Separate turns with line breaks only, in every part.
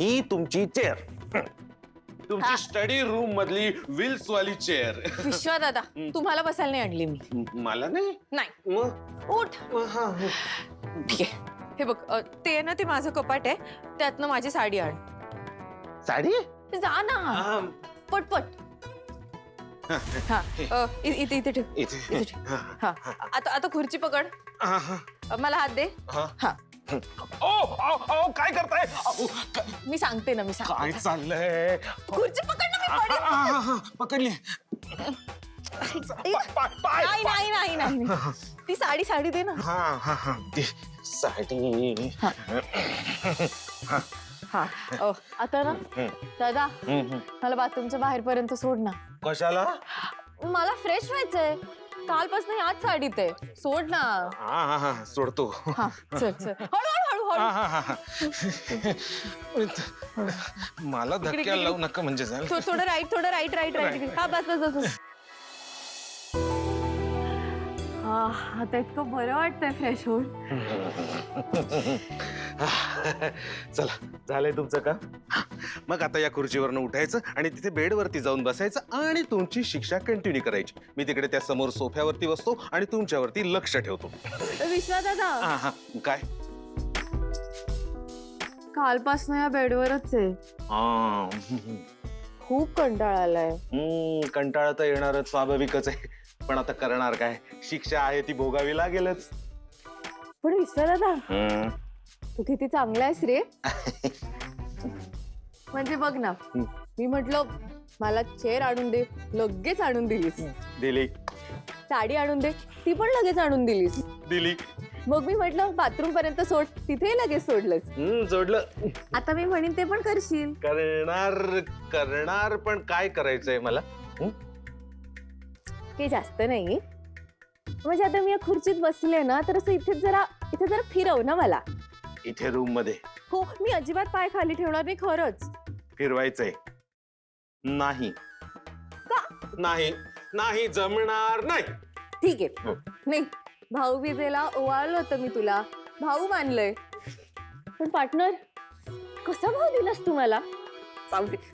ही तुमची चेअर, तुमची study room मधली व्हील्स वाली चेअर.
विश्वा दादा तुम्हाला बसायला नाही आणली मी.
मला नाही.
नाही
मग
उठ. ठीक आहे हे बघ ते ना ते माझं कपाट आहे त्यातनं माझी साडी आण.
साडी
जा ना पटपट. हा इथे इथे ठेव
इथे.
इथे ठेव. हा आता खुर्ची पकड. मला हात दे. हा
काय करताय?
मी सांगते ना मी
काय
सांगते.
चाललंय?
खुर्ची पकड ना मी पडेल.
पकडली.
नाही नाही नाही नाही ती साडी दे ना.
साडी.
हा आता ना दादा मला बाथरूमच्या बाहेरपर्यंत सोड ना.
कशाला?
मला फ्रेश व्हायचंय. कालपासून आज साडीत आहे. सोड ना.
सोडतो.
हा चल चल हळू हळू
मला धक्क्या लावू नका म्हणजे झालं.
थोडं राईट हा बस बस बस. आता इतकं बरं वाटतंय फ्रेश होऊन.
चला झालंय तुमचं का? मग आता या खुर्चीवरनं उठायचं आणि तिथे बेडवरती जाऊन बसायचं आणि तुमची शिक्षा कंटिन्यू करायची. मी तिकडे त्या समोर सोफ्यावरती बसतो आणि तुमच्यावरती लक्ष ठेवतो.
विश्वा दादा
काय?
कालपासून या बेडवरच आहे. खूप कंटाळा आलाय.
कंटाळा तर येणारच, स्वाभाविकच आहे. पण आता करणार काय? शिक्षा आहे ती भोगावी लागेलच.
पण विश्वा दादा तू किती चांगला आहेस रे. म्हणजे बघ ना मी म्हटलं मला चेअर आणून दे लगेच आणून दिलीस.
दिली.
साडी आणून दे ती पण लगेच आणून दिलीस.
दिली.
मग मी म्हटलं बाथरूम पर्यंत सोड तिथे लगेच सोडलंस.
जोडलं.
आता मी म्हणेन ते पण करशील.
करणार पण काय करायचंय मला?
ते जास्त नाही म्हणजे आता मी या खुर्चीत बसले ना तर असं इथे जरा फिरव ना मला.
इथे रूम मध्ये?
हो मी अजिबात पाय खाली ठेवणार नाही खरंच.
फिरवायचंय? नाही.
का?
नाही जमणार नाही.
ठीक आहे. नाही भाऊबीजेला ओवाळलं होतं मी तुला. भाऊ मानलंय. पण पार्टनर कसा भाऊ दिलास तू मला?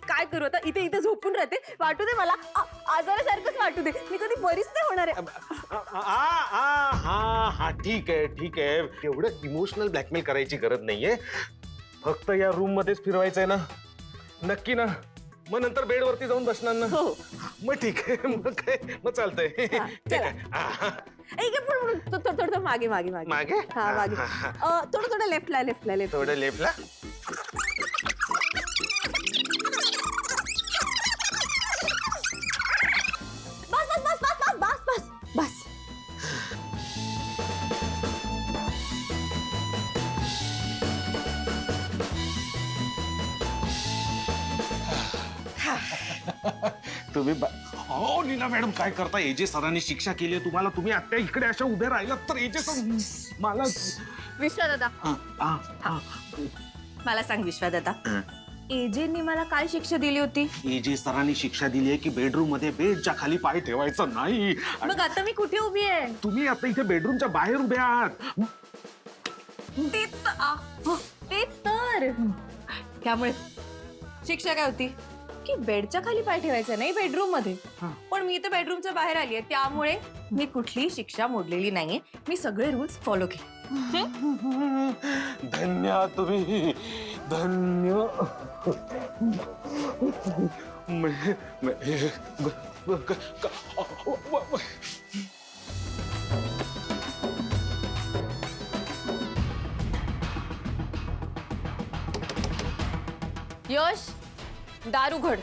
काय करू आता इथे झोपून राहते. वाटू दे मला आजारासारखंच वाटू दे. मी कधी बरीच नाही होणार आहे.
हा ठीक आहे. एवढं इमोशनल ब्लॅकमेल करायची गरज नाहीये. फक्त या रूम मध्येच फिरवायचंय ना? नक्की ना? मग नंतर बेडवरती जाऊन बसणार ना?
हो.
मग ठीक आहे. मग चालतंय. ठीक आहे.
थोडं मागे
मागे?
हा मागे. थोडं लेफ्टला
थोडं लेफ्टला.
बस.
तुम्ही लीला मॅडम काय करता? एजे सरांनी शिक्षा केली आहे तुम्हाला. तुम्ही आता इकडे अशा उभे राहिलात तर एजे सर मला.
विश्वा दादा मला सांग विश्वा दादा एजेंनी मला काय शिक्षा दिली होती?
एजे सरांनी शिक्षा दिली आहे की बेडरूम मध्ये बेडच्या खाली पाय ठेवायचं नाही.
मग आता मी कुठे उभी आहे?
तुम्ही आता इथे बेडरूमच्या बाहेर उभे आहात.
तेच तर. त्यामुळे शिक्षा काय होती की बेडच्या खाली पाय ठेवायचा नाही बेडरूम मध्ये. पण मी तर बेडरूमच्या बाहेर आली आहे त्यामुळे मी कुठलीही शिक्षा मोडलेली नाहीये. मी सगळे रूल्स फॉलो केले.
धन्य तुम्ही. धन्य.
यश दार उघड.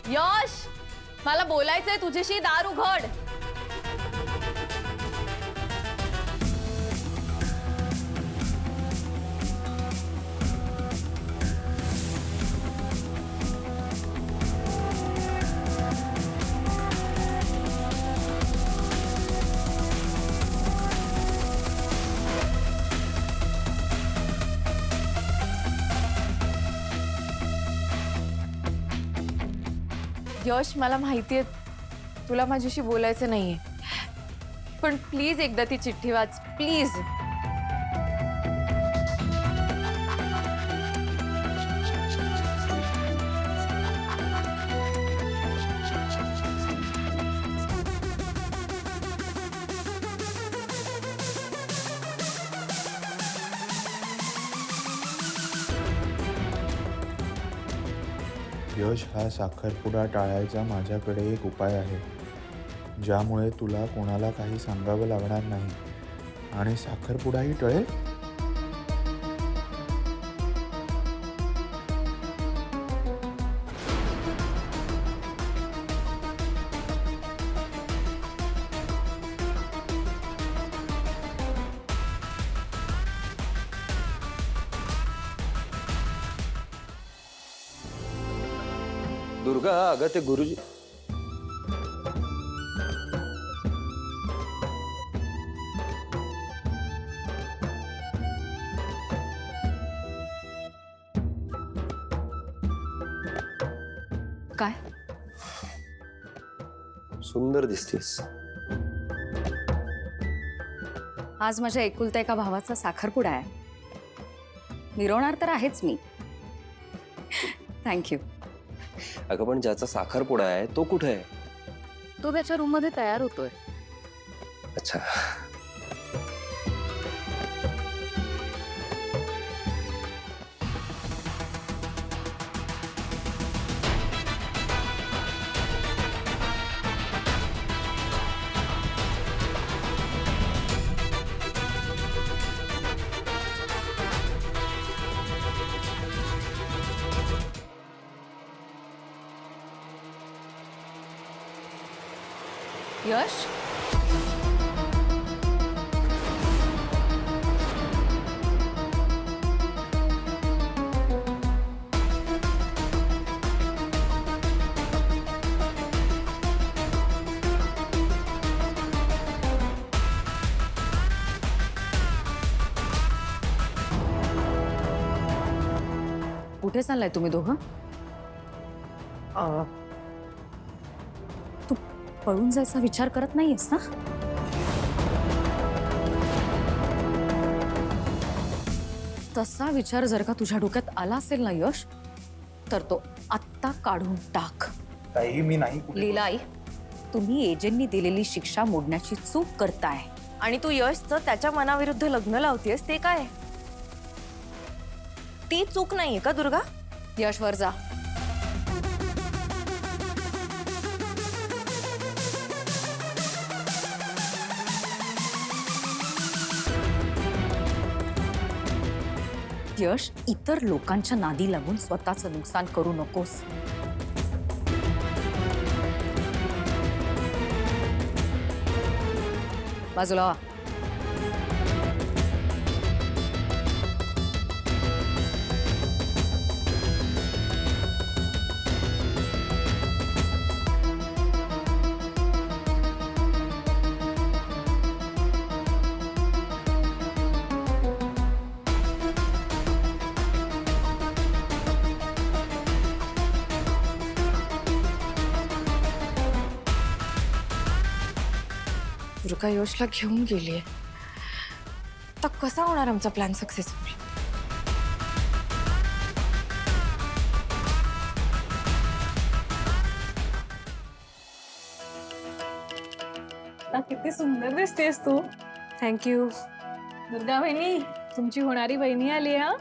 यश मला बोलायचंय तुझ्याशी. दार उघड. यश मला माहितीये तुला माझ्याशी बोलायचं नाहीये पण प्लीज एकदा ती चिठ्ठी वाच प्लीज.
यश, हा साखरपुडा टाळायचा माझ्याकडे एक उपाय आहे, ज्यामुळे तुला कोणाला काही सांगावं लागणार नाही आणि साखरपुडाही टळेल.
दुर्गा, अगं ते गुरुजी.
काय?
सुंदर दिसतेस.
आज माझ्या एकुलत्या एका भावाचा साखरपुडा आहे. मिरवणार तर आहेच मी. थँक्यू.
अगं पण ज्याचा साखरपुडा आहे तो कुठे आहे?
तो त्याच्या रूम मध्ये तयार होतोय.
अच्छा.
यश, कुठे चाललाय तुम्ही दोघं? तू पळून जायचा विचार करत नाहीयेस ना? तसा विचार जर का तुझ्या डोक्यात आला असेल ना यश, तर तो आत्ता काढून टाक.
ताई, मी नाही.
लीलाई, तुम्ही एजंटनी दिलेली शिक्षा मोडण्याची चूक करताय.
आणि तू यशचं त्याच्या मनाविरुद्ध लग्न लावतेस ते काय? ती चूक नाहीये का दुर्गा?
यश, वर जा. यश, इतर लोकांच्या नादी लागून स्वतःचं नुकसान करू नकोस. बाजूला वा.
दुर्गा यशला घेऊन गेलीये. आता कसा होणार आमचा प्लॅन सक्सेसफुल?
किती सुंदर दिसतेस तू.
थँक्यू.
दुर्गा बहिणी, तुमची होणारी बहिणी आली. हा,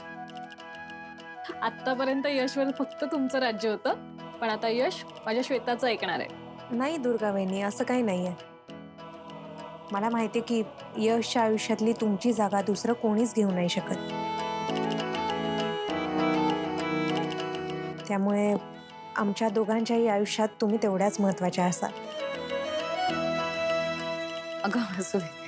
आतापर्यंत यशवर फक्त तुमचं राज्य होतं, पण आता यश माझ्या श्वेताचं ऐकणार आहे.
नाही दुर्गा वहिनी, असं काही नाहीये. मला माहितीये की यशच्या आयुष्यातली तुमची जागा दुसरं कोणीच घेऊ नाही शकत. त्यामुळे आमच्या दोघांच्याही आयुष्यात तुम्ही तेवढ्याच महत्त्वाच्या असाल.
अगं असू दे.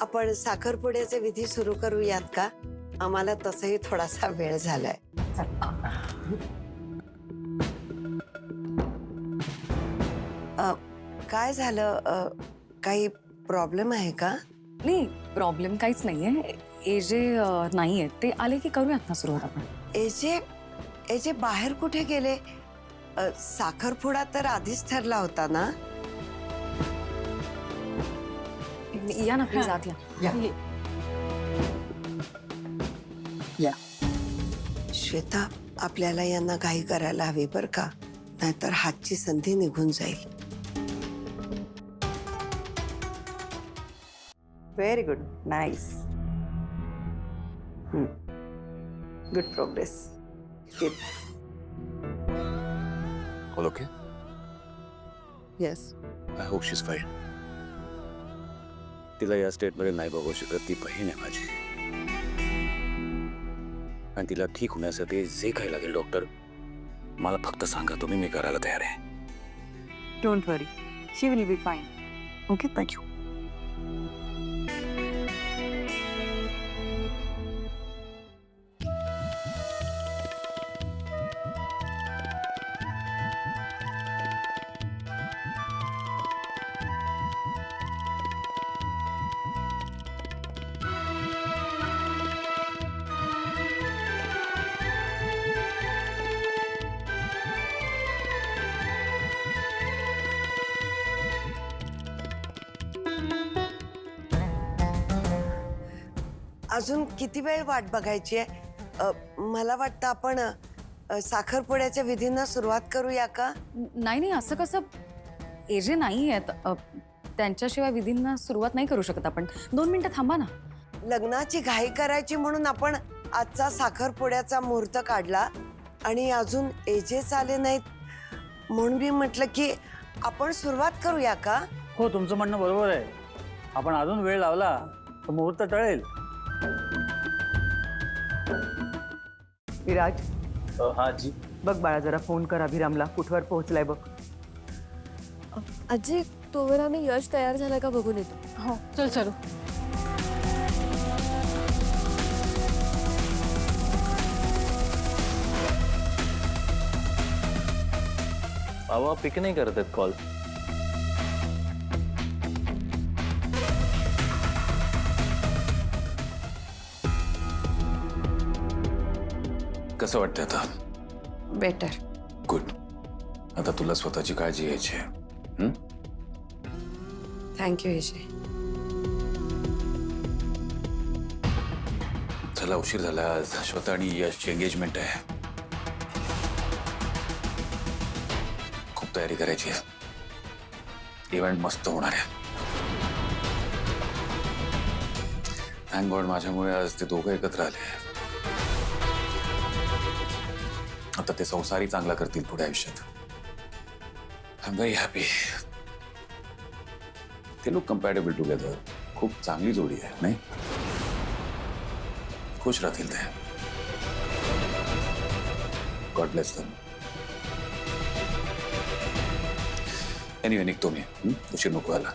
आपण साखरपुड्याचे विधी सुरू करूयात का? आम्हाला तसही थोडासा वेळ झालाय. काय झालं? काही प्रॉब्लेम आहे का?
नाही प्रॉब्लेम काहीच नाहीये. एजे नाहीये, ते आले की करूयात ना सुरुवात आपण.
एजे बाहेर कुठे गेले? साखरपुडा तर आधीच ठरला होता ना?
या ना प्लीज आत या.
श्वेता, आपल्याला यांना घाई करायला हवी बरं का, नाहीतर हातची संधी निघून जाईल. Very good, nice, good progress.
All okay?
Yes.
I hope she's fine. तिला या स्टेटमध्ये नाही बघू शकत. ती बहीण आहे माझी, आणि तिला ठीक होण्यासाठी जे काही लागेल डॉक्टर, मला फक्त सांगा तुम्ही, मी करायला तयार आहे.
Don't worry. She will be fine. Okay?
Thank you.
अजून किती वेळ वाट बघायची आहे? मला वाटतं आपण साखरपुड्याच्या विधींना सुरुवात करूया का?
नाही नाही, असं कसं? एजे नाही आहेत, त्यांच्याशिवाय विधींना सुरुवात नाही करू शकत आपण. 2 मिनिटं थांबा ना.
लग्नाची घाई करायची म्हणून आपण आजचा साखरपुड्याचा मुहूर्त काढला, आणि अजून एजेच आले नाहीत म्हणून मी म्हटलं की आपण सुरुवात करूया का?
हो, तुमचं म्हणणं बरोबर आहे. आपण अजून वेळ लावला तर मुहूर्त टळेल.
विराज,
हा जी.
बघ बाळा, जरा फोन कर अभिरामला, कुठवर पोहोचलाय बघ.
आजी, तोवर आम्ही यश तयार झालाय का बघून येतो.
हो चल चलो.
बाबा पिक नाही करत आहेत कॉल.
कसं वाटतं आता?
बेटर.
गुड. आता तुला स्वतःची काळजी घ्यायची आहे.
Thank you AJ.
चला, उशीर झाला. आज श्वेता आणि यशची एंगेजमेंट आहे. खूप तयारी करायची आहे. इव्हेंट मस्त होणार आहे. थँक गॉड माझ्यामुळे आज ते दोघं एकत्र आले. आता ते संसारही चांगला करतील पुढे आयुष्यात. I am very happy. ते लोक कम्पॅटेबल टुगेदर. खूप चांगली जोडी आहे, नाही? खुश राहतील ते. God bless them. एनिवे, निघतो मी. उशीर नको आला.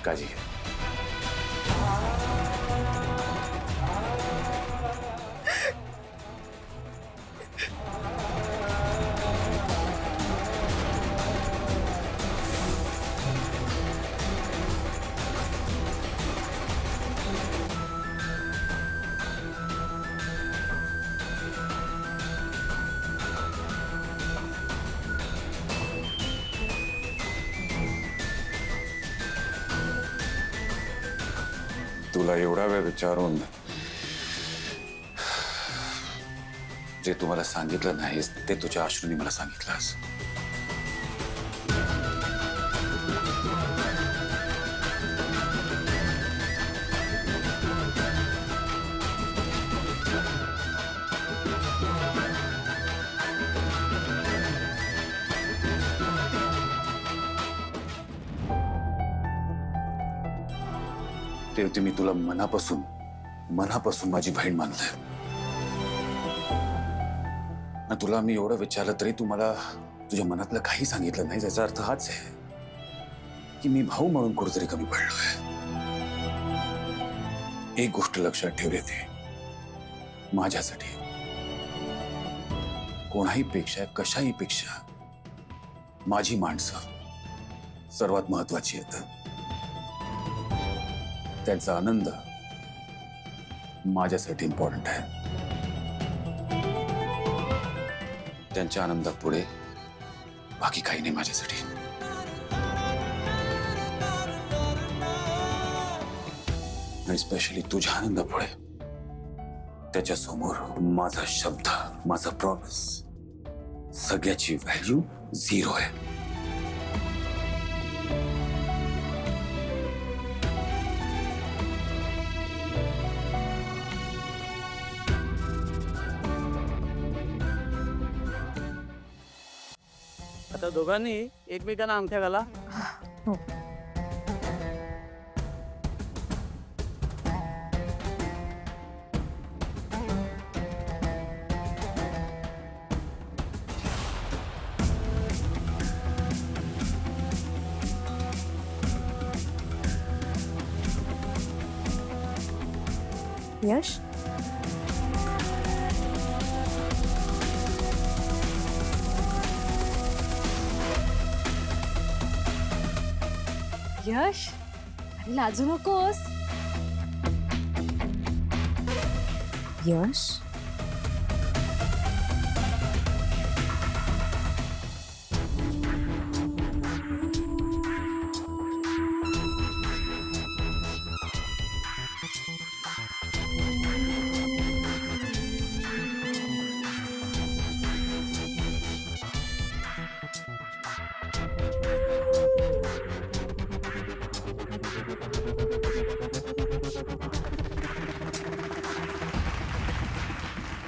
काळजी घे. तुला एवढा वेळ विचारून जे तुम्हाला सांगितलं नाहीस ते तुझ्या अश्रूंनी मला सांगितलंस. रेवती, मी तुला मनापासून माझी बहीण मानलंय. तुला मी एवढं विचारलं तरी तू मला तुझ्या मनातलं काही सांगितलं नाही. याचा अर्थ हाच आहे की मी भाऊ म्हणून कुठेतरी कमी पडलोय. एक गोष्ट लक्षात ठेव ते माझ्यासाठी कोणाही पेक्षा कशाही पेक्षा माझी माणसं सर्वात महत्वाची आहेत. त्यांचा आनंद माझ्यासाठी इम्पॉर्टंट आहे. त्यांच्या आनंदापुढे बाकी काही नाही माझ्यासाठी. आणि स्पेशली तुझ्या आनंदापुढे त्याच्यासमोर माझा शब्द, माझा प्रॉमिस सगळ्याची व्हॅल्यू 0 आहे.
आता दोघांनी एकमेकांना अंगठ्या घाला.
यश,
यश, अरे लाजू नकोस.
यश,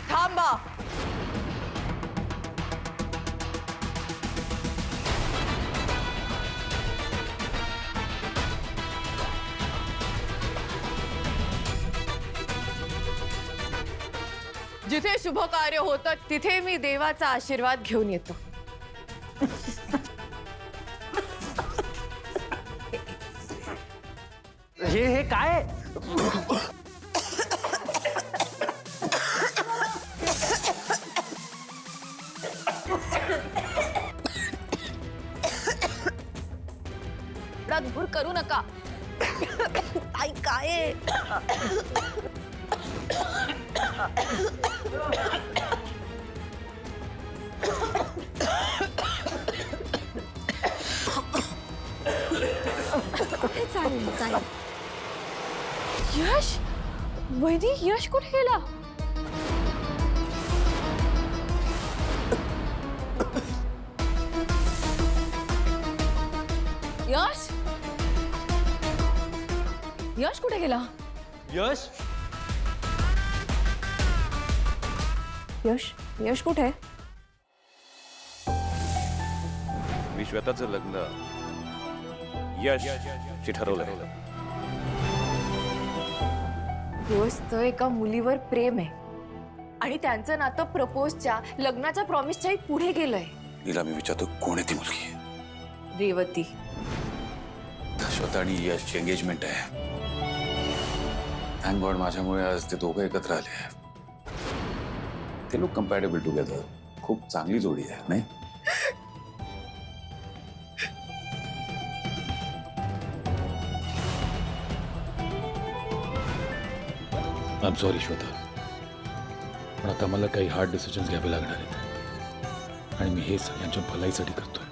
थांबा. जिथे शुभ कार्य होतं तिथे मी देवाचा आशीर्वाद घेऊन येतो.
हे काय?
धूर करू नका. आई काय चालेल काय. यश, वैदी, यश कुठे गेला? यश, यश कुठे गेला?
यश,
यश, यश कुठे आहे?
मी श्वेताचं लग्न यश ठरवलंय.
यशचं एका मुलीवर प्रेम आहे आणि त्यांचं नातं प्रपोजच्या, लग्नाच्या प्रॉमिसच्याही पुढे गेलंय.
तिला मी विचारतो कोण आहे ती मुलगी.
रेवती.
श्वेता आणि यशची एंगेजमेंट आहे. थँक गॉड माझ्यामुळे आज ते दोघं एकत्र आले. ते लोक कम्पॅटेबल टुगेदर. खूप चांगली जोडी आहे नाही. आय एम सॉरी श्वेता, पण आता मला काही हार्ड डिसिजन्स घ्यावे लागणार आहेत आणि मी हे सगळ्यांच्या भलाईसाठी करतोय.